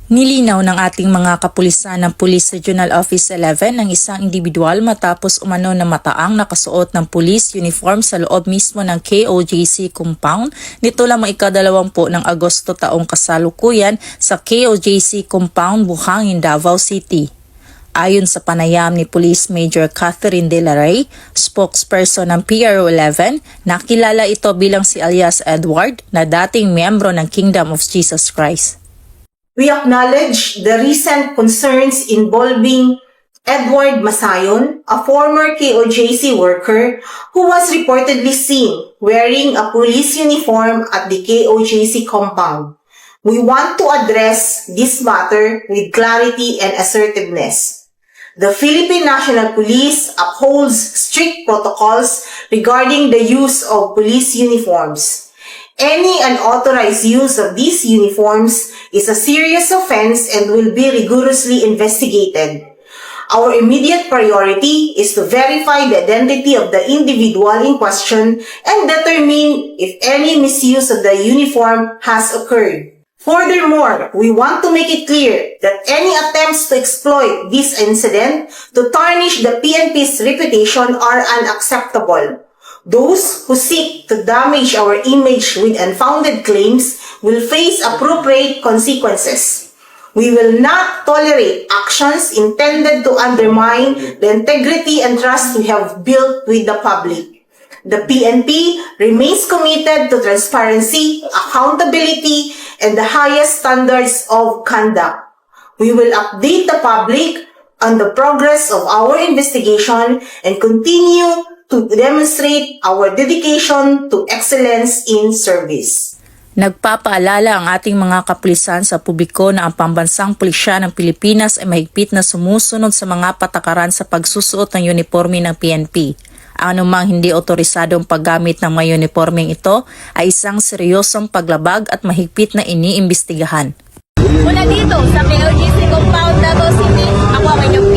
Nilinaw ng ating mga kapulisan ng Police Regional Office 11 ng isang individual matapos umano na mataang nakasuot ng police uniform sa loob mismo ng KOJC compound nito lamang ika-20 ng Agosto taong kasalukuyan sa KOJC compound, Buhangin, Davao City. Ayon sa panayam ni Police Major Catherine De La Rey, spokesperson ng PRO 11, nakilala ito bilang si alias Edward na dating miyembro ng Kingdom of Jesus Christ. We acknowledge the recent concerns involving Edward Masayon, a former KOJC worker who was reportedly seen wearing a police uniform at the KOJC compound. We want to address this matter with clarity and assertiveness. The Philippine National Police upholds strict protocols regarding the use of police uniforms. Any unauthorized use of these uniforms is a serious offense and will be rigorously investigated. Our immediate priority is to verify the identity of the individual in question and determine if any misuse of the uniform has occurred. Furthermore, we want to make it clear that any attempts to exploit this incident to tarnish the PNP's reputation are unacceptable. Those who seek to damage our image with unfounded claims will face appropriate consequences. We will not tolerate actions intended to undermine the integrity and trust we have built with the public. The PNP remains committed to transparency, accountability, and the highest standards of conduct. We will update the public on the progress of our investigation and continue to demonstrate our dedication to excellence in service. Nagpapaalala ang ating mga kapulisan sa publiko na ang pambansang pulisya ng Pilipinas ay mahigpit na sumusunod sa mga patakaran sa pagsusuot ng uniforme ng PNP. Ang anumang hindi otorisadong paggamit ng mga uniformeng ito ay isang seryosong paglabag at mahigpit na iniimbestigahan. Mula dito sa KOJC compound, Davao City, ako ang inyong